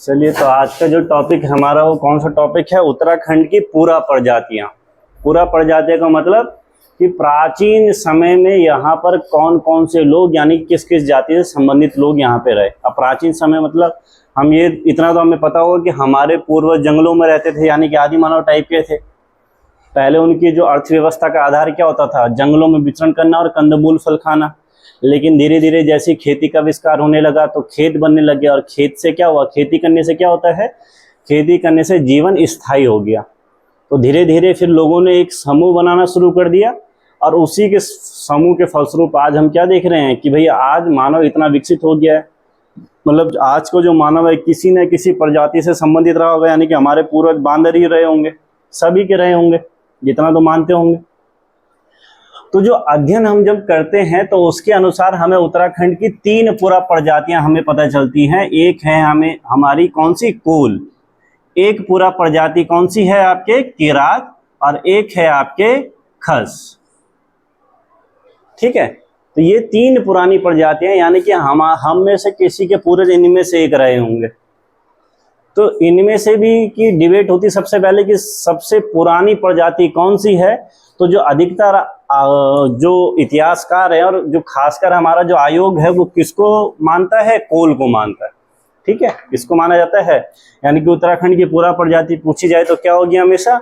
चलिए, तो आज का जो टॉपिक हमारा वो कौन सा टॉपिक है? उत्तराखंड की पुरा प्रजातियां। पुरा प्रजातियां का मतलब कि प्राचीन समय में यहाँ पर कौन कौन से लोग यानी किस किस जाति से संबंधित लोग यहाँ पे रहे। अब प्राचीन समय मतलब हम ये इतना तो हमें पता होगा कि हमारे पूर्वज जंगलों में रहते थे, यानी कि आदि मानव टाइप के थे। पहले उनकी जो अर्थव्यवस्था का आधार क्या होता था? जंगलों में विचरण करना और कंदमूल फल खाना। लेकिन धीरे धीरे जैसे खेती का विस्तार होने लगा तो खेत बनने लगे, और खेत से क्या हुआ? खेती करने से क्या होता है? खेती करने से जीवन स्थायी हो गया। तो धीरे धीरे फिर लोगों ने एक समूह बनाना शुरू कर दिया, और उसी के समूह के फलस्वरूप आज हम क्या देख रहे हैं कि भैया आज मानव इतना विकसित हो गया है। मतलब आज को जो मानव है किसी न किसी प्रजाति से संबंधित रहा होगा, यानी कि हमारे पूर्वज बांदर ही रहे होंगे, सभी के रहे होंगे, जितना तो मानते होंगे। तो जो अध्ययन हम जब करते हैं तो उसके अनुसार हमें उत्तराखंड की 3 पुरा प्रजातियां हमें पता चलती हैं। एक है हमें हमारी कौन सी? कोल। एक पुरा प्रजाति कौन सी है? आपके किरात। और एक है आपके खस। ठीक है, तो ये 3 पुरानी प्रजातियां, यानी कि हम में से किसी के पूर्वज इनमें से एक रहे होंगे। तो इनमें से भी की डिबेट होती सबसे पहले कि सबसे पुरानी प्रजाति कौन सी है। तो जो अधिकतर जो इतिहासकार है और जो खासकर हमारा जो आयोग है वो किसको मानता है? कोल को मानता है। ठीक है, इसको माना जाता है। यानी कि उत्तराखंड की पूरा प्रजाति पूछी जाए तो क्या होगी? हमेशा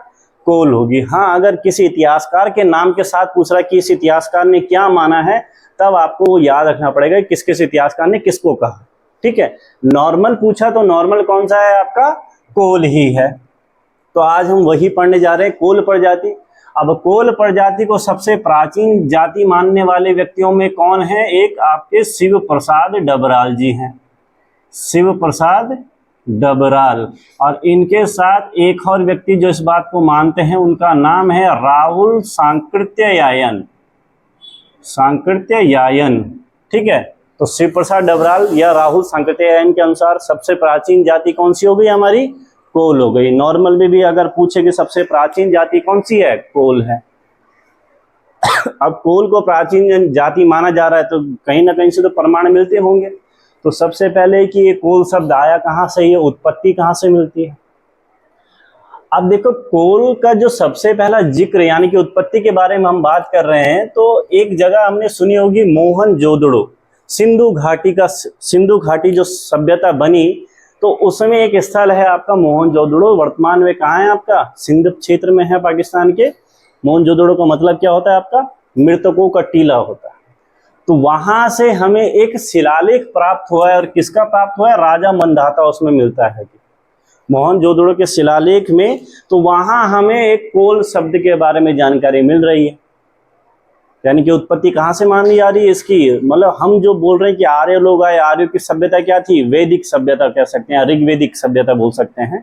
कोल होगी। हाँ, अगर किसी इतिहासकार के नाम के साथ पूछ रहा है कि इस इतिहासकार ने क्या माना है, तब आपको वो याद रखना पड़ेगा किस किस इतिहासकार ने किसको कहा। ठीक है, नॉर्मल पूछा तो नॉर्मल कौन सा है? आपका कोल ही है। तो आज हम वही पढ़ने जा रहे हैं, कोल प्रजाति। अब कोल प्रजाति को सबसे प्राचीन जाति मानने वाले व्यक्तियों में कौन है? एक आपके शिव प्रसाद डबराल जी हैं, शिव प्रसाद डबराल। और इनके साथ एक और व्यक्ति जो इस बात को मानते हैं, उनका नाम है राहुल सांकृत्यायन। सांकृत्यायन, ठीक है। तो शिव प्रसाद डबराल या राहुल सांकृत्यायन के अनुसार सबसे प्राचीन जाति कौन सी हो गई? हमारी कोल हो गई। नॉर्मल में भी अगर पूछे कि सबसे प्राचीन जाति कौन सी है? कोल है। अब कोल को प्राचीन जाति माना जा रहा है तो कहीं ना कहीं से तो प्रमाण मिलते होंगे। तो सबसे पहले कि ये कोल शब्द आया कहाँ से, ये उत्पत्ति कहाँ से मिलती है? अब देखो, कोल का जो सबसे पहला जिक्र यानी कि उत्पत्ति के बारे में हम बात कर रहे हैं, तो एक जगह हमने सुनी होगी, मोहनजोदड़ो। सिंधु घाटी जो सभ्यता बनी, तो उसमें एक स्थल है आपका मोहनजोदड़ो। वर्तमान में कहाँ है? आपका सिंध क्षेत्र में है, पाकिस्तान के। मोहनजोदड़ो का मतलब क्या होता है? आपका मृतकों का टीला होता है। तो वहां से हमें एक शिलालेख प्राप्त हुआ है, और किसका प्राप्त हुआ है? राजा मंदाता उसमें मिलता है कि मोहनजोदड़ो के शिलालेख में। तो वहां हमें एक कोल शब्द के बारे में जानकारी मिल रही है। यानी कि उत्पत्ति कहाँ से मानी जा रही है इसकी? मतलब हम जो बोल रहे हैं कि आर्य लोग आए, आर्यों की सभ्यता क्या थी? वैदिक सभ्यता कह सकते हैं, ऋग्वेदिक सभ्यता बोल सकते हैं।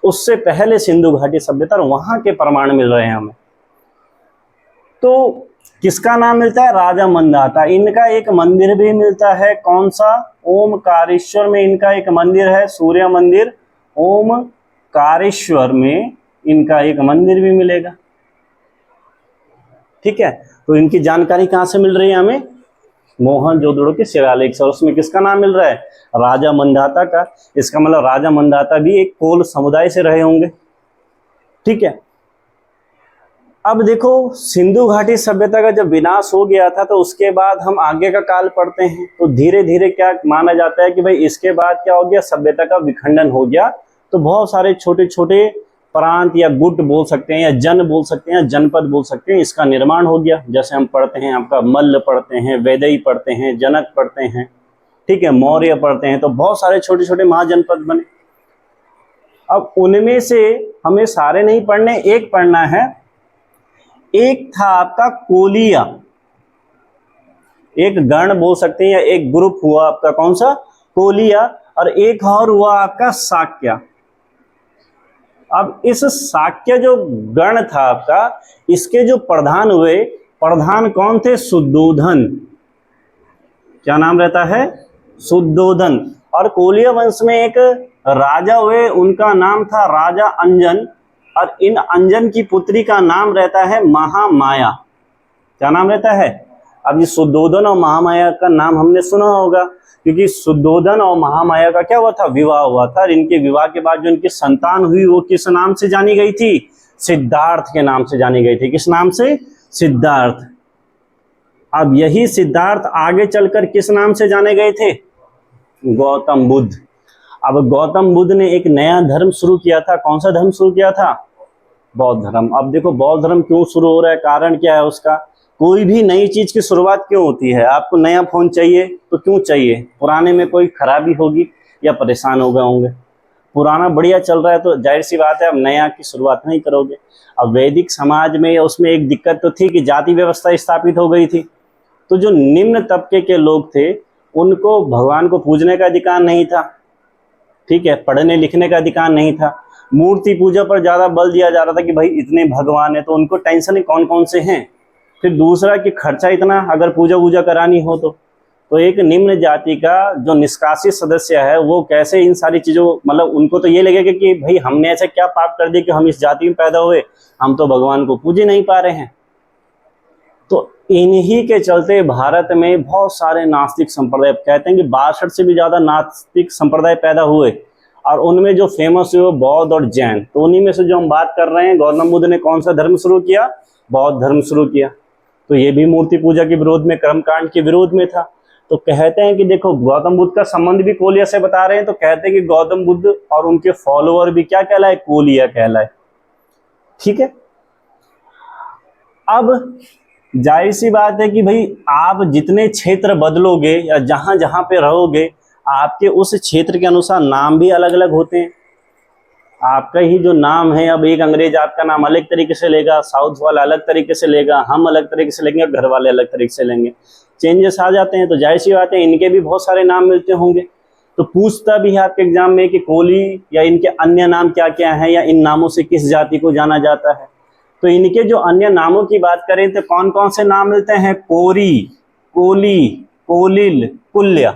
उससे पहले सिंधु घाटी सभ्यता, और वहां के प्रमाण मिल रहे हैं हमें। तो किसका नाम मिलता है? राजा मंदाता। इनका एक मंदिर भी मिलता है, कौन सा? ओमकारेश्वर में इनका एक मंदिर है, सूर्य मंदिर। ओमकारेश्वर में इनका एक मंदिर भी मिलेगा। ठीक है, तो इनकी जानकारी कहाँ से मिल रही है हमें? मोहनजोदड़ो के शिलालेख से। और उसमें किसका नाम मिल रहा है? राजा मंदाता का। इसका मतलब राजा मंदाता भी एक कोल समुदाय से रहे होंगे। ठीक है, अब देखो, सिंधु घाटी सभ्यता का जब विनाश हो गया था तो उसके बाद हम आगे का काल पढ़ते हैं, तो धीरे धीरे क्या माना जाता है कि भाई इसके बाद क्या हो गया? सभ्यता का विखंडन हो गया। तो बहुत सारे छोटे छोटे प्रांत या गुट बोल सकते हैं, या जन बोल सकते हैं, जनपद बोल सकते हैं, इसका निर्माण हो गया। जैसे हम पढ़ते हैं, आपका मल्ल पढ़ते हैं, वैदई पढ़ते हैं, जनक पढ़ते हैं, ठीक है, मौर्य पढ़ते हैं। तो बहुत सारे छोटे छोटे महाजनपद बने। अब उनमें से हमें सारे नहीं पढ़ने, एक पढ़ना है। एक था आपका कोलिया, एक गण बोल सकते हैं, या एक ग्रुप हुआ आपका, कौन सा? कोलिया। और एक और हुआ आपका शाक्य। अब इस शाक्य जो गण था आपका, इसके जो प्रधान हुए, प्रधान कौन थे? शुद्धोधन। क्या नाम रहता है? शुद्धोधन। और कोलिया वंश में एक राजा हुए, उनका नाम था राजा अंजन। और इन अंजन की पुत्री का नाम रहता है महामाया। क्या नाम रहता है? अब ये शुद्धोधन और महामाया का नाम हमने सुना होगा, क्योंकि शुद्धोधन और महामाया का क्या हुआ था, विवाह हुआ था। और इनके विवाह के बाद जो इनकी संतान हुई वो किस नाम से जानी गई थी, सिद्धार्थ के नाम से जानी गई थी। किस नाम से, सिद्धार्थ। अब यही सिद्धार्थ आगे चलकर किस नाम से जाने गए थे, गौतम बुद्ध। अब गौतम बुद्ध ने एक नया धर्म शुरू किया था। कौन सा धर्म शुरू किया था, बौद्ध धर्म। अब देखो बौद्ध धर्म क्यों शुरू हो रहा है, कारण क्या है उसका। कोई भी नई चीज की शुरुआत क्यों होती है, आपको नया फोन चाहिए तो क्यों चाहिए, पुराने में कोई खराबी होगी या परेशान हो गए होंगे। पुराना बढ़िया चल रहा है तो जाहिर सी बात है अब नया की शुरुआत नहीं करोगे। अब वैदिक समाज में उसमें एक दिक्कत तो थी कि जाति व्यवस्था स्थापित हो गई थी, तो जो निम्न तबके के लोग थे उनको भगवान को पूजने का अधिकार नहीं था, ठीक है, पढ़ने लिखने का अधिकार नहीं था। मूर्ति पूजा पर ज्यादा बल दिया जा रहा था कि भाई इतने भगवान है तो उनको टेंशन है कौन कौन से हैं। फिर दूसरा कि खर्चा इतना, अगर पूजा वूजा करानी हो तो एक निम्न जाति का जो निष्कासित सदस्य है वो कैसे इन सारी चीजों, मतलब उनको तो ये लगेगा कि भाई हमने ऐसा क्या पाप कर दिया कि हम इस जाति में पैदा हुए, हम तो भगवान को पूज ही नहीं पा रहे हैं। तो इन्हीं के चलते भारत में बहुत सारे नास्तिक संप्रदाय, कहते हैं कि 62 से भी ज्यादा नास्तिक संप्रदाय पैदा हुए, और उनमें जो फेमस हुए वो बौद्ध और जैन। तो उन्हीं में से जो हम बात कर रहे हैं, गौतम बुद्ध ने कौन सा धर्म शुरू किया, बौद्ध धर्म शुरू किया। तो ये भी मूर्ति पूजा के विरोध में, कर्मकांड के विरोध में था। तो कहते हैं कि देखो गौतम बुद्ध का संबंध भी कोलिया से बता रहे हैं, तो कहते हैं कि गौतम बुद्ध और उनके फॉलोअर भी क्या कहलाए, कोलिया कहलाए, ठीक है। अब जाहिर सी बात है कि भाई आप जितने क्षेत्र बदलोगे या जहां जहां पे रहोगे, आपके उस क्षेत्र के अनुसार नाम भी अलग अलग होते हैं। आपका ही जो नाम है, अब एक अंग्रेज आपका नाम अलग तरीके से लेगा, साउथ वाला अलग तरीके से लेगा, हम अलग तरीके से लेंगे, घर वाले अलग तरीके से लेंगे, चेंजेस आ जाते हैं। तो जाहिर सी बात है इनके भी बहुत सारे नाम मिलते होंगे। तो पूछता भी है आपके एग्जाम में कि कोली या इनके अन्य नाम क्या क्या है, या इन नामों से किस जाति को जाना जाता है। तो इनके जो अन्य नामों की बात करें तो कौन कौन से नाम मिलते हैं, कोरी, कोली, कोलिल, कुल्य।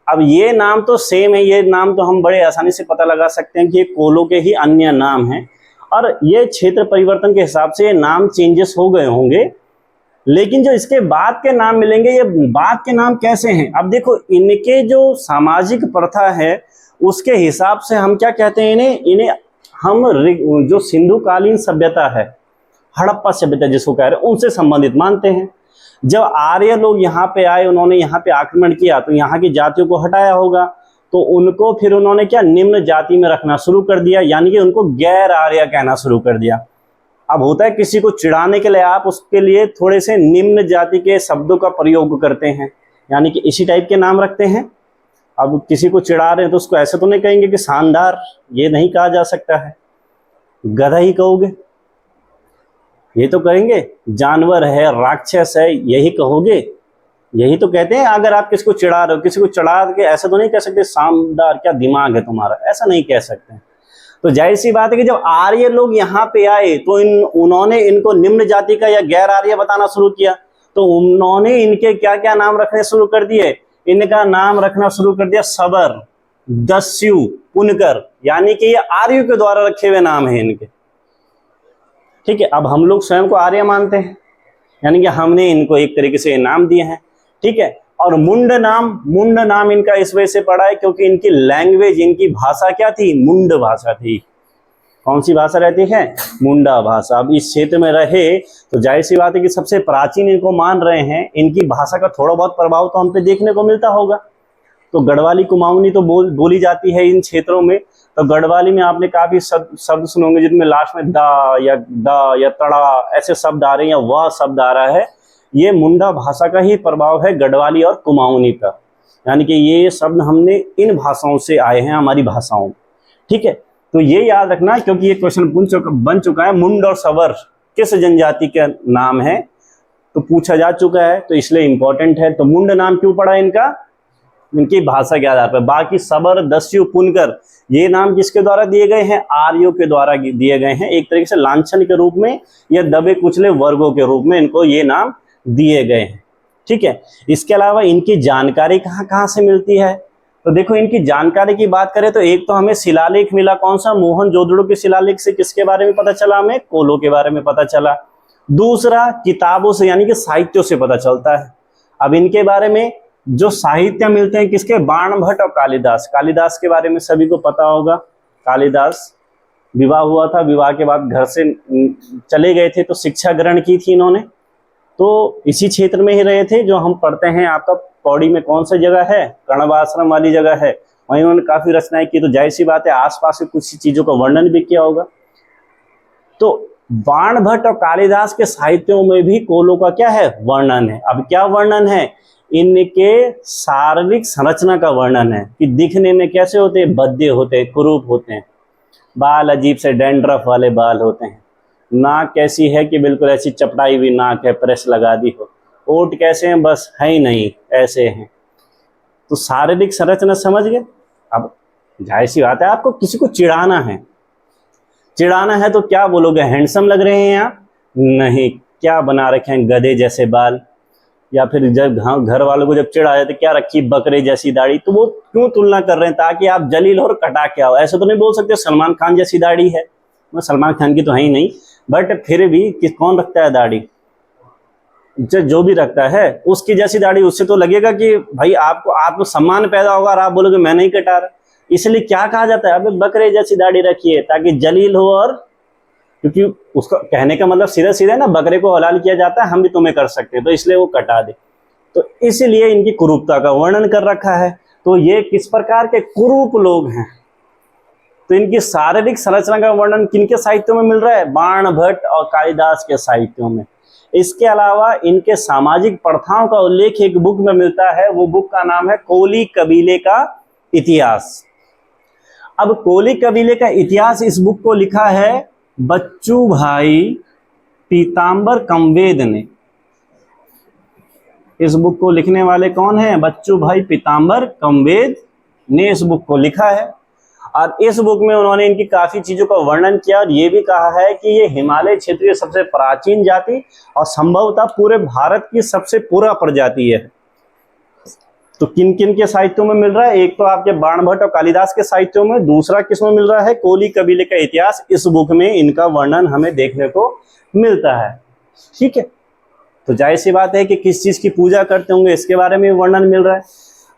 अब ये नाम तो सेम है, ये नाम तो हम बड़े आसानी से पता लगा सकते हैं कि ये कोलों के ही अन्य नाम हैं, और ये क्षेत्र परिवर्तन के हिसाब से ये नाम चेंजेस हो गए होंगे। लेकिन जो इसके बाद के नाम मिलेंगे, ये बाद के नाम कैसे हैं। अब देखो इनके जो सामाजिक प्रथा है उसके हिसाब से हम क्या कहते हैं, इन्हें हम जो सिंधु कालीन सभ्यता है, हड़प्पा सभ्यता जिसको कह रहे हैं, उनसे संबंधित मानते हैं। जब आर्य लोग यहाँ पे आए, उन्होंने यहाँ पे आक्रमण किया तो यहाँ की जातियों को हटाया होगा, तो उनको फिर उन्होंने क्या निम्न जाति में रखना शुरू कर दिया, यानी कि उनको गैर आर्य कहना शुरू कर दिया। अब होता है किसी को चिढ़ाने के लिए आप उसके लिए थोड़े से निम्न जाति के शब्दों का प्रयोग करते हैं, यानी कि इसी टाइप के नाम रखते हैं। अब किसी को चिढ़ा रहे हैं तो उसको ऐसे तो नहीं कहेंगे कि शानदार, ये नहीं कहा जा सकता है, गधा ही कहोगे, ये तो कहेंगे जानवर है, राक्षस है, यही कहोगे, यही तो कहते हैं। अगर आप किसी को चिढ़ा रहे हो, किसी को चढ़ा के ऐसा तो नहीं कह सकते शानदार, क्या दिमाग है तुम्हारा, ऐसा नहीं कह सकते। तो जाहिर सी बात है कि जब आर्य लोग यहाँ पे आए तो उन्होंने इनको निम्न जाति का या गैर आर्य बताना शुरू किया, तो उन्होंने इनके क्या क्या नाम रखने शुरू कर दिए, इनका नाम रखना शुरू कर दिया सबर, दस्यु, पुनकर, यानी कि ये आर्यों के द्वारा रखे हुए नाम है इनके, ठीक है। अब हम लोग स्वयं को आर्य मानते हैं, यानी कि हमने इनको एक तरीके से नाम दिए हैं, ठीक है। और मुंड नाम इनका इस वजह से पड़ा है क्योंकि इनकी लैंग्वेज, इनकी भाषा क्या थी, मुंड भाषा थी। कौन सी भाषा रहती है, मुंडा भाषा। अब इस क्षेत्र में रहे तो जाहिर सी बात है कि सबसे प्राचीन इनको मान रहे हैं, इनकी भाषा का थोड़ा बहुत प्रभाव तो हम पे देखने को मिलता होगा। तो गढ़वाली कुमाऊनी तो बोली जाती है इन क्षेत्रों में। तो गढ़वाली में आपने काफी शब्द सुनोगे जिनमें लास्ट में दा या तड़ा ऐसे शब्द आ रहे हैं, या वह शब्द आ रहा है, ये मुंडा भाषा का ही प्रभाव है गढ़वाली और कुमाऊनी पर। यानी कि ये शब्द हमने इन भाषाओं से आए हैं, हमारी भाषाओं, ठीक है। तो ये याद रखना क्योंकि ये क्वेश्चन बन चुका है, मुंड और सबर किस जनजाति का नाम है, तो पूछा जा चुका है, तो इसलिए इंपॉर्टेंट है। तो मुंड नाम क्यों पड़ा इनका, इनकी भाषा के आधार पर। बाकी सबर, दस्यु, पुनकर ये नाम किसके द्वारा दिए गए हैं, आर्यों के द्वारा दिए गए हैं, एक तरीके से लांछन के रूप में या दबे कुचले वर्गों के रूप में इनको ये नाम दिए गए हैं, ठीक है। इसके अलावा इनकी जानकारी कहाँ कहाँ से मिलती है, तो देखो इनकी जानकारी की बात करें तो एक तो हमें शिलालेख मिला, कौन सा, मोहनजोदड़ो के शिलालेख से किसके बारे में पता चला, हमें कोलों के बारे में पता चला। दूसरा किताबों से यानी कि साहित्यों से पता चलता है। अब इनके बारे में जो साहित्य मिलते हैं किसके, बाणभट्ट और कालिदास। कालिदास के बारे में सभी को पता होगा। कालिदास विवाह हुआ था, विवाह के बाद घर से चले गए थे, तो शिक्षा ग्रहण की थी इन्होंने, तो इसी क्षेत्र में ही रहे थे जो हम पढ़ते हैं। आपका पौड़ी में कौन सा जगह है, कण्व आश्रम वाली जगह है, वहीं उन्होंने काफी रचनाएं की। तो जाहिर सी बात है आसपास की कुछ चीजों का वर्णन भी किया होगा। तो बाणभट्ट और कालिदास के साहित्यों में भी कोलों का क्या है, वर्णन है। अब क्या वर्णन है, इनके शारीरिक संरचना का वर्णन है कि दिखने में कैसे होते हैं, भद्दे होते हैं, कुरूप होते हैं, बाल अजीब से डैंड्रफ वाले बाल होते हैं, नाक कैसी है कि बिल्कुल ऐसी चपटाई हुई नाक है, प्रेस लगा दी हो, ओठ कैसे हैं, बस है ही नहीं, ऐसे हैं। तो शारीरिक संरचना समझ गए। अब जाहिर सी बात है आपको किसी को चिढ़ाना है, चिढ़ाना है तो क्या बोलोगे, हैंडसम लग रहे हैं आप, नहीं, क्या बना रखे हैं, गधे जैसे बाल, या फिर जब घर वालों को जब चिढ़ाए तो क्या रखी, बकरे जैसी दाढ़ी। तो वो क्यों तुलना कर रहे हैं, ताकि आप जलील और कटा के आओ। ऐसे तो नहीं बोल सकते सलमान खान जैसी दाढ़ी है, सलमान खान की तो है ही नहीं, बट फिर भी कौन रखता है दाढ़ी, जो भी रखता है उसकी जैसी दाढ़ी, उससे तो लगेगा कि भाई आपको आत्मसम्मान पैदा होगा और आप बोलोगे मैं नहीं कटा रहा। इसलिए क्या कहा जाता है, अबे बकरे जैसी दाढ़ी रखिए ताकि जलील हो, और क्योंकि उसका कहने का मतलब सीधा सीधा ना, बकरे को हलाल किया जाता है, हम भी तुम्हें कर सकते हैं, तो इसलिए वो कटा दे। तो इसलिए इनकी कुरूपता का वर्णन कर रखा है। तो ये किस प्रकार के कुरूप लोग हैं, तो इनकी शारीरिक संरचना का वर्णन किनके साहित्यों में मिल रहा है, बाणभट्ट और कालिदास के साहित्यों में। इसके अलावा इनके सामाजिक प्रथाओं का उल्लेख एक बुक में मिलता है, वो बुक का नाम है कोली कबीले का इतिहास। अब कोली कबीले का इतिहास, इस बुक को लिखा है बच्चू भाई पीतांबर कमवेद ने। इस बुक को लिखने वाले कौन हैं, बच्चू भाई पीतांबर कमवेद ने इस बुक को लिखा है। और इस बुक में उन्होंने इनकी काफी चीजों का वर्णन किया और ये भी कहा है कि ये हिमालय क्षेत्र की सबसे प्राचीन जाति और संभवतः पूरे भारत की सबसे पूरा प्रजाति है। तो किन किन के साहित्यों में मिल रहा है, एक तो आपके बाणभट्ट और कालिदास के साहित्यों में, दूसरा किसमें मिल रहा है, कोली कबीले का इतिहास। इस बुक में इनका वर्णन हमें देखने को मिलता है। ठीक है, तो जाहिर सी बात है कि किस चीज की पूजा करते होंगे इसके बारे में वर्णन मिल रहा है।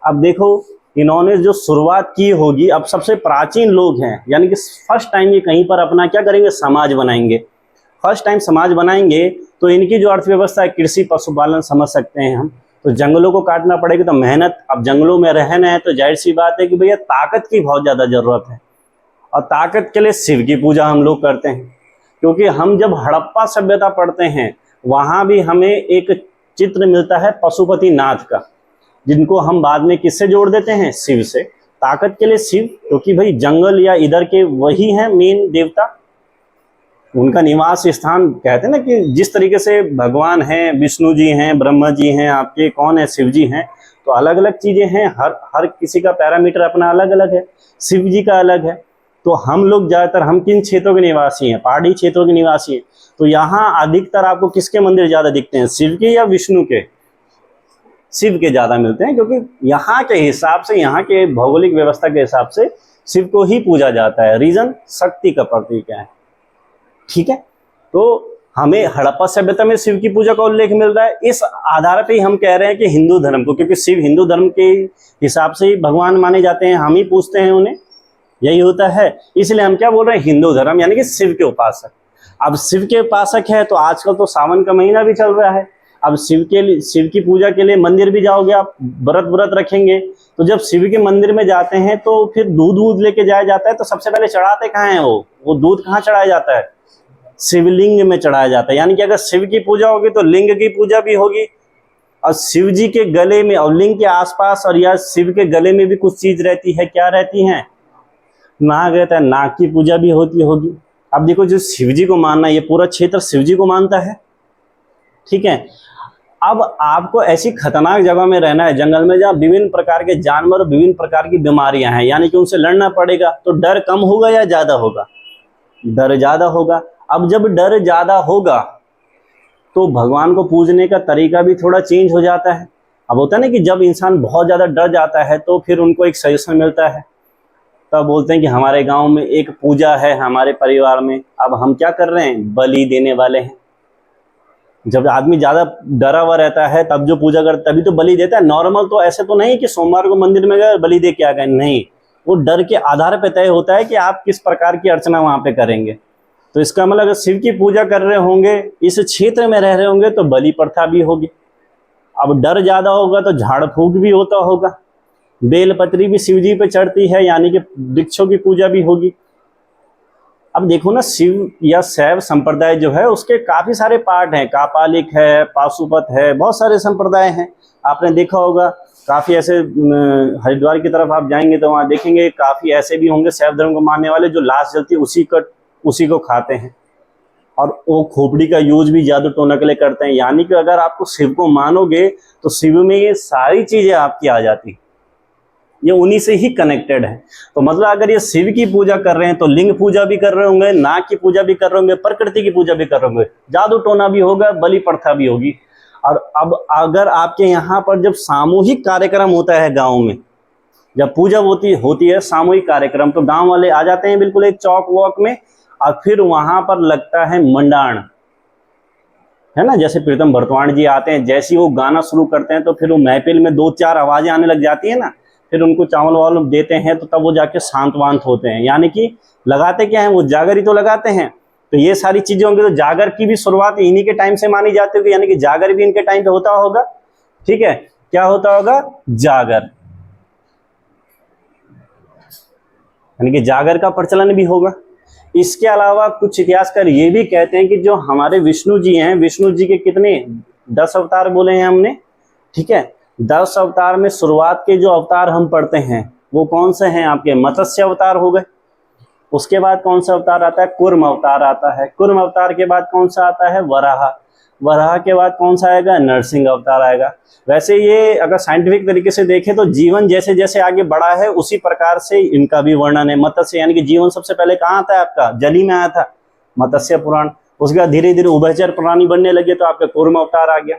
अब देखो इन्होंने जो शुरुआत की होगी, अब सबसे प्राचीन लोग हैं, यानी कि फर्स्ट टाइम ये कहीं पर अपना क्या करेंगे, समाज बनाएंगे। फर्स्ट टाइम समाज बनाएंगे तो इनकी जो अर्थव्यवस्था है, कृषि पशुपालन समझ सकते हैं हम। तो जंगलों को काटना पड़ेगा, तो मेहनत, अब जंगलों में रहना है तो जाहिर सी बात है कि भैया ताकत की बहुत ज़्यादा ज़रूरत है, और ताकत के लिए शिव की पूजा हम लोग करते हैं। क्योंकि हम जब हड़प्पा सभ्यता पढ़ते हैं वहाँ भी हमें एक चित्र मिलता है पशुपति नाथ का, जिनको हम बाद में किससे जोड़ देते हैं, शिव से। ताकत के लिए शिव, क्योंकि भाई जंगल या इधर के वही हैं मेन देवता, उनका निवास स्थान। कहते हैं ना कि जिस तरीके से भगवान हैं, विष्णु जी हैं, ब्रह्मा जी हैं, आपके कौन है, शिव जी हैं, तो अलग अलग चीजें हैं, हर किसी का पैरामीटर अपना अलग अलग है, शिव जी का अलग है। तो हम लोग ज्यादातर, हम किन क्षेत्रों के निवासी हैं, पहाड़ी क्षेत्रों के निवासी हैं, तो यहाँ अधिकतर आपको किसके मंदिर ज्यादा दिखते हैं, शिव के या विष्णु के, शिव के ज्यादा मिलते हैं। क्योंकि यहाँ के हिसाब से, यहाँ के भौगोलिक व्यवस्था के हिसाब से शिव को ही पूजा जाता है। रीजन, शक्ति का प्रतीक है। ठीक है, तो हमें हड़प्पा सभ्यता में शिव की पूजा का उल्लेख मिल रहा है। इस आधार पे ही हम कह रहे हैं कि हिंदू धर्म को, क्योंकि शिव हिंदू धर्म के हिसाब से ही भगवान माने जाते हैं, हम ही पूछते हैं उन्हें, यही होता है। इसलिए हम क्या बोल रहे हैं, हिंदू धर्म, यानी कि शिव के उपासक। अब शिव के उपासक है तो आजकल तो सावन का महीना भी चल रहा है। अब शिव की पूजा के लिए मंदिर भी जाओगे आप, व्रत रखेंगे, तो जब शिव के मंदिर में जाते हैं तो फिर दूध लेके जाया जाता है। तो सबसे पहले चढ़ाते कहाँ हैं, वो दूध कहाँ चढ़ाया जाता है, शिवलिंग में चढ़ाया जाता है। यानी कि अगर शिव की पूजा होगी तो लिंग की पूजा भी होगी, और शिव जी के गले में और लिंग के आसपास और या शिव के गले में भी कुछ चीज रहती है। क्या रहती है, नाग रहता है, नाग की पूजा भी होती होगी। अब देखो, जो शिव जी को मानना, ये पूरा क्षेत्र शिव जी को मानता है। ठीक है, अब आपको ऐसी खतरनाक जगह में रहना है, जंगल में, जहाँ विभिन्न प्रकार के जानवर, विभिन्न प्रकार की बीमारियां हैं, यानी कि उनसे लड़ना पड़ेगा। तो डर कम होगा या ज्यादा होगा, डर ज्यादा होगा। अब जब डर ज्यादा होगा तो भगवान को पूजने का तरीका भी थोड़ा चेंज हो जाता है। अब होता है ना कि जब इंसान बहुत ज्यादा डर जाता है तो फिर उनको एक सजेशन मिलता है, तब बोलते हैं कि हमारे गांव में एक पूजा है, हमारे परिवार में, अब हम क्या कर रहे हैं, बलि देने वाले हैं। जब आदमी ज्यादा डरा हुआ रहता है तब जो पूजा करता है तभी तो बलि देता है। नॉर्मल तो ऐसे तो नहीं कि सोमवार को मंदिर में गए बलि दे के आ गए, नहीं, वो डर के आधार पर तय होता है कि आप किस प्रकार की अर्चना वहां पे करेंगे। तो इसका मतलब अगर शिव की पूजा कर रहे होंगे, इस क्षेत्र में रह रहे होंगे, तो बलि प्रथा भी होगी। अब डर ज्यादा होगा तो झाड़ फूक भी होता होगा, बेलपत्री भी शिव जी पे चढ़ती है, यानी कि वृक्षों की पूजा भी होगी। अब देखो ना, शिव या शैव संप्रदाय जो है उसके काफी सारे पार्ट हैं, कापालिक है, पाशुपत है, बहुत सारे संप्रदाय हैं। आपने देखा होगा काफी ऐसे, हरिद्वार की तरफ आप जाएंगे तो वहां देखेंगे काफी ऐसे भी होंगे शैव धर्म को मानने वाले जो लाश जलती है उसी को खाते हैं, और वो खोपड़ी का यूज भी जादू टोना के लिए करते हैं। यानी कि अगर आपको शिव को मानोगे तो शिव में ये सारी चीजें आपकी आ जाती, ये उन्हीं से ही कनेक्टेड है। तो मतलब अगर ये शिव की पूजा कर रहे हैं तो लिंग पूजा भी कर रहे होंगे, नाग की पूजा भी कर रहे होंगे, प्रकृति की पूजा भी कर रहे होंगे, जादू टोना भी होगा, बलि प्रथा भी होगी। और अब अगर आपके यहाँ पर जब सामूहिक कार्यक्रम होता है गाँव में, जब पूजा होती है सामूहिक कार्यक्रम, तो गाँव वाले आ जाते हैं बिल्कुल एक चौक वॉक में, और फिर वहां पर लगता है मंडाण, है ना। जैसे प्रीतम भरतवाण जी आते हैं, जैसे ही वो गाना शुरू करते हैं तो फिर वो महफिल में 2-4 आवाजें आने लग जाती है ना, फिर उनको चावल वावल देते हैं तो तब वो जाके शांत वांत होते हैं। यानी कि लगाते क्या है, वो जागर ही तो लगाते हैं। तो ये सारी चीजें होंगी, तो जागर की भी शुरुआत इन्हीं के टाइम से मानी जाती होगी, यानी कि जागर भी इनके टाइम पे होता होगा। ठीक है, क्या होता होगा, जागर, यानी कि जागर का प्रचलन भी होगा। इसके अलावा कुछ इतिहासकार ये भी कहते हैं कि जो हमारे विष्णु जी हैं, विष्णु जी के कितने 10 अवतार बोले हैं हमने, ठीक है। 10 अवतार में शुरुआत के जो अवतार हम पढ़ते हैं वो कौन से हैं आपके, मत्स्य अवतार हो गए। उसके बाद कौन सा अवतार आता है, कूर्म अवतार आता है। कूर्म अवतार के बाद कौन सा आता है, वराह। वराह के बाद कौन सा आएगा, नरसिंह अवतार आएगा। वैसे ये अगर साइंटिफिक तरीके से देखें तो जीवन जैसे जैसे आगे बढ़ा है उसी प्रकार से इनका भी वर्णन है। मत्स्य यानी कि जीवन सबसे पहले कहाँ आता है आपका, जली में आया था, मत्स्य पुराण। उसके बाद धीरे धीरे उभयचर प्राणी बनने लगे तो आपका कूर्म अवतार आ गया।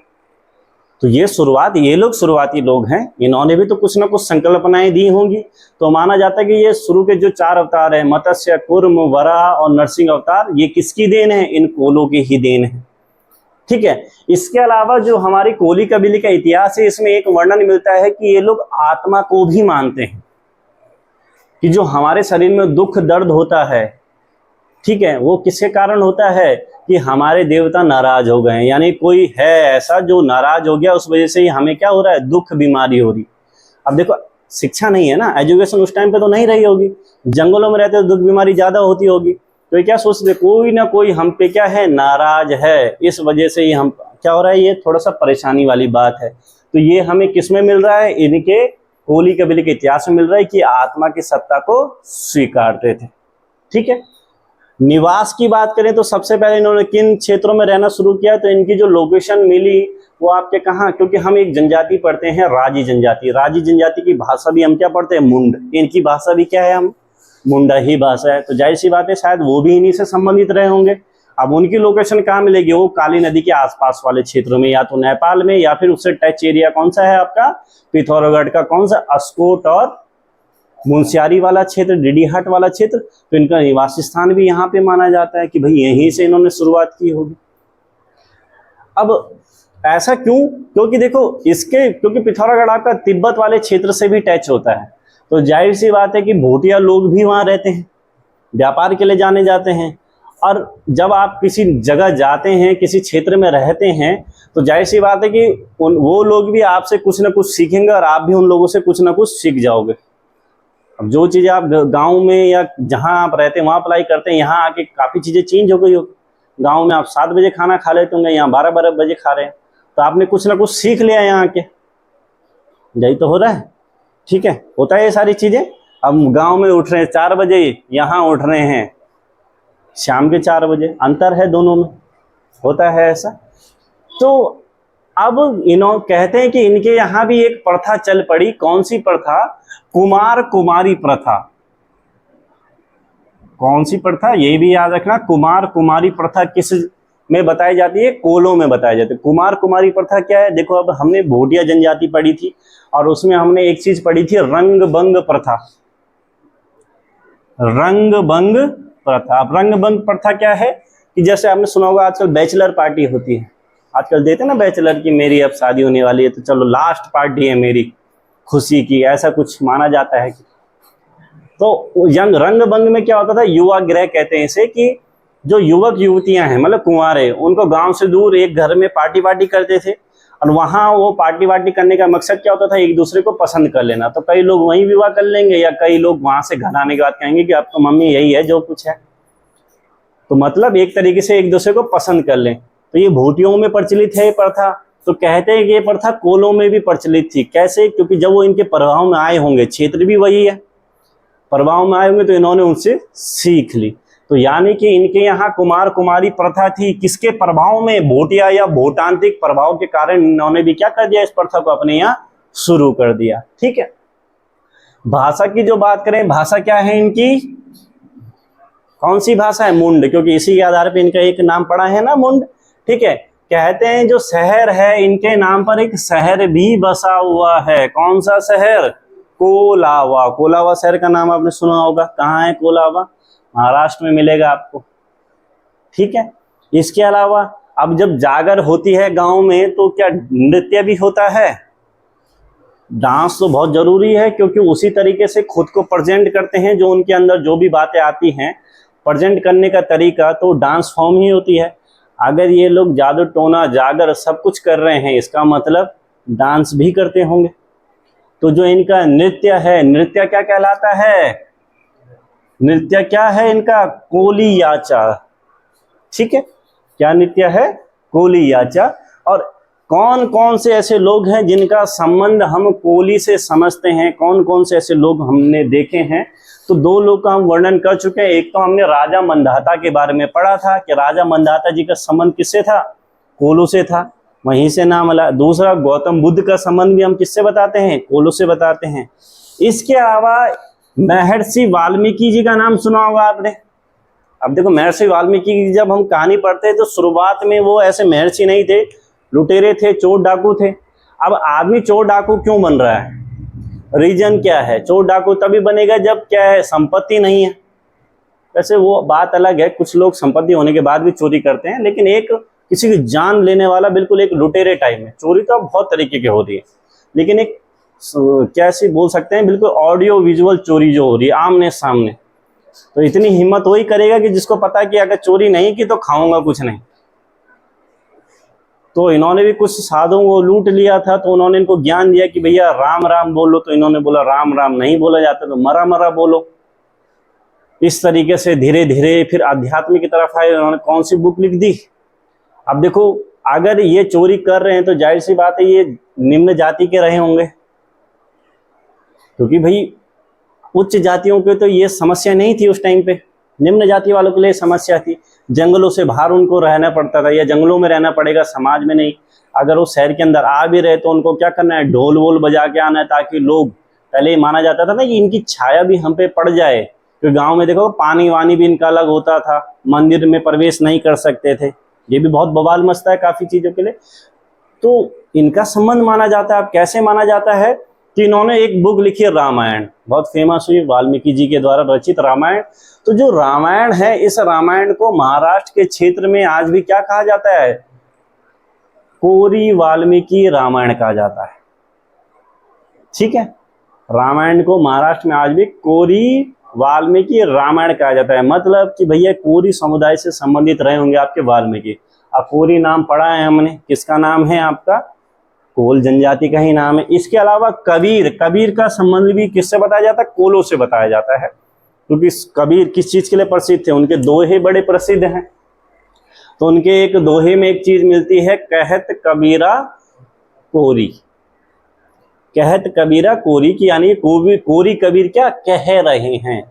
तो ये शुरुआत, ये लोग शुरुआती लोग हैं, इन्होंने भी तो कुछ ना कुछ संकल्पनाएं दी होंगी। तो माना जाता है कि ये शुरू के जो 4 अवतार है, मत्स्य, कूर्म, वराह और नरसिंह अवतार, ये किसकी देन है, इन कोलों की ही देन है। ठीक है। इसके अलावा जो हमारी कोली कबीले का इतिहास है, इसमें एक वर्णन मिलता है कि ये लोग आत्मा को भी मानते हैं, कि जो हमारे शरीर में दुख दर्द होता है, ठीक है, वो किसके कारण होता है, कि हमारे देवता नाराज हो गए, यानी कोई है ऐसा जो नाराज हो गया, उस वजह से ही हमें क्या हो रहा है, दुख बीमारी हो रही। अब देखो शिक्षा नहीं है ना, एजुकेशन उस टाइम पे तो नहीं रही होगी, जंगलों में रहते तो दुख बीमारी ज्यादा होती होगी। तो ये क्या सोचते, कोई ना कोई हम पे क्या है, नाराज है, इस वजह से ही हम क्या हो रहा है, ये थोड़ा सा परेशानी वाली बात है। तो ये हमें किस में मिल रहा है, इनके कोली कबीले के इतिहास में मिल रहा है कि आत्मा की सत्ता को स्वीकारते थे। ठीक है। निवास की बात करें तो सबसे पहले इन्होंने किन क्षेत्रों में रहना शुरू किया, तो इनकी जो लोकेशन मिली वो आपके कहाँ, क्योंकि हम एक जनजाति पढ़ते हैं राजी जनजाति, राजी जनजाति की भाषा भी हम क्या पढ़ते हैं, मुंड। इनकी भाषा भी क्या है, हम मुंडा ही भाषा है। तो जाहिर सी बात है शायद वो भी इन्हीं से संबंधित रहे होंगे। अब उनकी लोकेशन कहाँ मिलेगी, वो काली नदी के आसपास वाले क्षेत्रों में, या तो नेपाल में, या फिर उससे टच एरिया कौन सा है आपका, पिथौरागढ़ का कौन सा, अस्कोट और मुंशियारी वाला क्षेत्र, डीडीहाट वाला क्षेत्र। तो इनका निवास स्थान भी यहाँ पे माना जाता है कि भाई यहीं से इन्होंने शुरुआत की होगी। अब ऐसा क्यों, क्योंकि देखो इसके, क्योंकि पिथौरागढ़ आपका तिब्बत वाले क्षेत्र से भी टच होता है, तो जाहिर सी बात है कि भूटिया लोग भी वहाँ रहते हैं, व्यापार के लिए जाने जाते हैं। और जब आप किसी जगह जाते हैं, किसी क्षेत्र में रहते हैं, तो जाहिर सी बात है कि वो लोग भी आपसे कुछ ना कुछ सीखेंगे और आप भी उन लोगों से कुछ ना कुछ सीख जाओगे। अब जो चीज़ें आप गांव में या जहां आप रहते हैं वहां अप्लाई करते हैं, यहाँ आके काफ़ी चीज़ें चेंज हो गई होगी। गांव में आप 7 बजे खाना खा लेते होंगे, यहाँ 12-12 बजे खा रहे हैं, तो आपने कुछ ना कुछ सीख लिया यहाँ के, यही तो हो रहा है। ठीक है, होता है ये सारी चीज़ें। अब गांव में उठ रहे हैं 4 बजे, यहाँ उठ रहे हैं शाम के 4 बजे, अंतर है दोनों में, होता है ऐसा। तो अब इन्हों कहते हैं कि इनके यहाँ भी एक प्रथा चल पड़ी, कौन सी प्रथा, कुमार कुमारी प्रथा। कौन सी प्रथा, ये भी याद रखना, कुमार कुमारी प्रथा किस में बताई जाती है, कोलों में बताई जाती है। कुमार कुमारी प्रथा क्या है, देखो अब हमने भूटिया जनजाति पढ़ी थी और उसमें हमने एक चीज पढ़ी थी, रंग भंग प्रथा। रंग भंग प्रथा, अब रंग भंग प्रथा क्या है कि जैसे आपने सुना होगा आजकल बैचलर पार्टी होती है, आजकल देते ना बैचलर की मेरी अब शादी होने वाली है तो चलो लास्ट पार्टी है मेरी खुशी की, ऐसा कुछ माना जाता है। तो यंग रंग बंग में क्या होता था, युवा गृह कहते हैं इसे, कि जो युवक युवतियां हैं मतलब कुंवारे, उनको गांव से दूर एक घर में पार्टी वार्टी करते थे, और वहां वो पार्टी वार्टी करने का मकसद क्या होता था, एक दूसरे को पसंद कर लेना। तो कई लोग वहीं विवाह कर लेंगे, या कई लोग वहां से घर आने के बाद कहेंगे कि अब तो मम्मी यही है जो कुछ है। तो मतलब एक तरीके से एक दूसरे को पसंद कर लें। तो ये भूटियों में प्रचलित है ये प्रथा। तो कहते हैं कि ये प्रथा कोलों में भी प्रचलित थी। कैसे? क्योंकि जब वो इनके प्रभाव में आए होंगे, क्षेत्र भी वही है, प्रभाव में आए होंगे, तो इन्होंने उनसे सीख ली। तो यानी कि इनके यहाँ कुमार कुमारी प्रथा थी, किसके प्रभाव में? भोटिया या भूतांत्रिक प्रभाव के कारण इन्होंने भी क्या कर दिया, इस प्रथा को अपने यहाँ शुरू कर दिया। ठीक है। भाषा की जो बात करें, भाषा क्या है इनकी, कौन सी भाषा है? मुंड, क्योंकि इसी के आधार पर इनका एक नाम पड़ा है ना, मुंड। ठीक है। कहते हैं जो शहर है, इनके नाम पर एक शहर भी बसा हुआ है। कौन सा शहर? कोलावा। कोलावा शहर का नाम आपने सुना होगा। कहाँ है कोलावा? महाराष्ट्र में मिलेगा आपको। ठीक है। इसके अलावा अब जब जागर होती है गांव में, तो क्या नृत्य भी होता है? डांस तो बहुत जरूरी है, क्योंकि उसी तरीके से खुद को प्रेजेंट करते हैं, जो उनके अंदर जो भी बातें आती हैं प्रेजेंट करने का तरीका, तो डांस फॉर्म ही होती है। अगर ये लोग जादू टोना जागर सब कुछ कर रहे हैं, इसका मतलब डांस भी करते होंगे। तो जो इनका नृत्य है, नृत्य क्या कहलाता है? नृत्य क्या है इनका? कोलियाचा। ठीक है। क्या नृत्य है? कोलियाचा। और कौन कौन से ऐसे लोग हैं जिनका संबंध हम कोली से समझते हैं? कौन कौन से ऐसे लोग हमने देखे हैं? तो दो लोग का हम वर्णन कर चुके हैं। एक तो हमने राजा मंदाता के बारे में पढ़ा था कि राजा मंदाता जी का संबंध किससे था? कोलो से था, वहीं से नाम मिला। दूसरा, गौतम बुद्ध का संबंध भी हम किससे बताते हैं? कोलो से बताते हैं। इसके अलावा महर्षि वाल्मीकि जी का नाम सुना होगा आपने। अब देखो, महर्षि वाल्मीकि की जब हम कहानी पढ़ते हैं तो शुरुआत में वो ऐसे महर्षि नहीं थे, लुटेरे थे, चोर डाकू थे। अब आदमी चोर डाकू क्यों बन रहा है? रीजन क्या है? चोर डाकू तभी बनेगा जब क्या है, संपत्ति नहीं है। वैसे वो बात अलग है, कुछ लोग संपत्ति होने के बाद भी चोरी करते हैं, लेकिन एक किसी की जान लेने वाला बिल्कुल एक लुटेरे टाइप में चोरी तो बहुत तरीके की होती है, लेकिन एक कैसी बोल सकते हैं, बिल्कुल ऑडियो विजुअल चोरी जो हो रही है आमने सामने, तो इतनी हिम्मत वही करेगा कि जिसको पता है कि अगर चोरी नहीं की तो खाऊंगा कुछ नहीं। तो इन्होंने भी कुछ साधुओं को लूट लिया था, तो उन्होंने इनको ज्ञान दिया कि भैया राम राम बोलो, तो इन्होंने बोला राम राम नहीं बोला जाता, तो मरा मरा बोलो। इस तरीके से धीरे धीरे फिर अध्यात्म की तरफ आए। उन्होंने कौन सी बुक लिख दी? अब देखो, अगर ये चोरी कर रहे हैं तो जाहिर सी बात है ये निम्न जाति के रहे होंगे, क्योंकि भाई उच्च जातियों के तो ये समस्या नहीं थी उस टाइम पे, निम्न जाति वालों के लिए समस्या थी। जंगलों से बाहर उनको रहना पड़ता था, या जंगलों में रहना पड़ेगा, समाज में नहीं। अगर वो शहर के अंदर आ भी रहे तो उनको क्या करना है, ढोल वोल बजा के आना है, ताकि लोग, पहले ही माना जाता था ना कि इनकी छाया भी हम पे पड़ जाए। क्योंकि गाँव में देखो पानी वानी भी इनका अलग होता था, मंदिर में प्रवेश नहीं कर सकते थे, ये भी बहुत बवाल मचता है काफ़ी चीज़ों के लिए। तो इनका संबंध माना जाता है। अब कैसे माना जाता है कि इन्होंने एक बुक लिखी है रामायण, बहुत फेमस हुई, वाल्मीकि जी के द्वारा रचित रामायण। तो जो रामायण है, इस रामायण को महाराष्ट्र के क्षेत्र में आज भी क्या कहा जाता है? कोरी वाल्मीकि रामायण कहा जाता है। ठीक है। रामायण को महाराष्ट्र में आज भी कोरी वाल्मीकि रामायण कहा जाता है। मतलब कि भैया कोरी समुदाय से संबंधित रहे होंगे आपके वाल्मीकि। अब कोरी नाम पढ़ा है हमने, किसका नाम है आपका? कोल जनजाति का ही नाम है। इसके अलावा कबीर, कबीर का संबंध भी किससे बताया जाता है? कोलों से बताया जाता है। क्योंकि कबीर किस चीज के लिए प्रसिद्ध थे? उनके दोहे बड़े प्रसिद्ध हैं। तो उनके एक दोहे में एक चीज मिलती है, कहत कबीरा कोरी। कहत कबीरा कोरी की यानी कोरी कबीर क्या कह रहे हैं।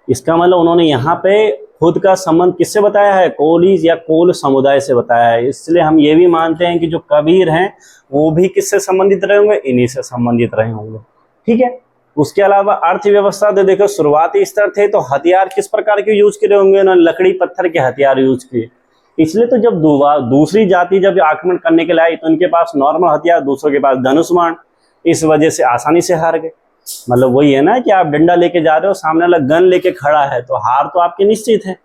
इसका मतलब उन्होंने यहाँ पे खुद का संबंध किससे बताया है? कोलीज या कोल समुदाय से बताया है। इसलिए हम ये भी मानते हैं कि जो कबीर हैं वो भी किससे संबंधित रहे होंगे? इन्हीं से संबंधित रहे होंगे। ठीक है। उसके अलावा अर्थव्यवस्था तो देखो, शुरुआती स्तर थे तो हथियार किस प्रकार के यूज करे होंगे? उन्होंने लकड़ी पत्थर के हथियार यूज किए। इसलिए तो जब दूसरी जाति जब आक्रमण करने के लिए आई तो उनके पास नॉर्मल हथियार, दूसरों के पास धनुष बाण, इस वजह से आसानी से हार गए। मतलब वही है ना कि आप डंडा लेके जा रहे हो, सामने वाला गन लेके खड़ा है, तो हार तो आपकी निश्चित है।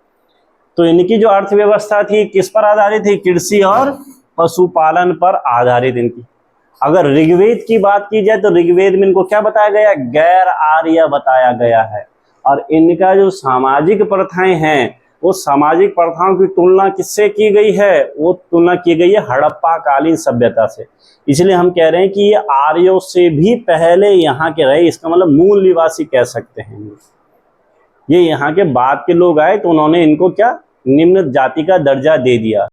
तो इनकी जो अर्थव्यवस्था थी किस पर आधारित थी? कृषि और पशुपालन पर आधारित इनकी। अगर ऋग्वेद की बात की जाए तो ऋग्वेद में इनको क्या बताया गया, गैर आर्य बताया गया है। और इनका जो सामाजिक प्रथाएं हैं, वो सामाजिक प्रथाओं की तुलना किससे की गई है, वो तुलना की गई है हड़प्पा कालीन सभ्यता से। इसलिए हम कह रहे हैं कि ये आर्यों से भी पहले यहाँ के रहे, इसका मतलब मूल निवासी कह सकते हैं। ये यहाँ के बाद के लोग आए तो उन्होंने इनको क्या, निम्न जाति का दर्जा दे दिया।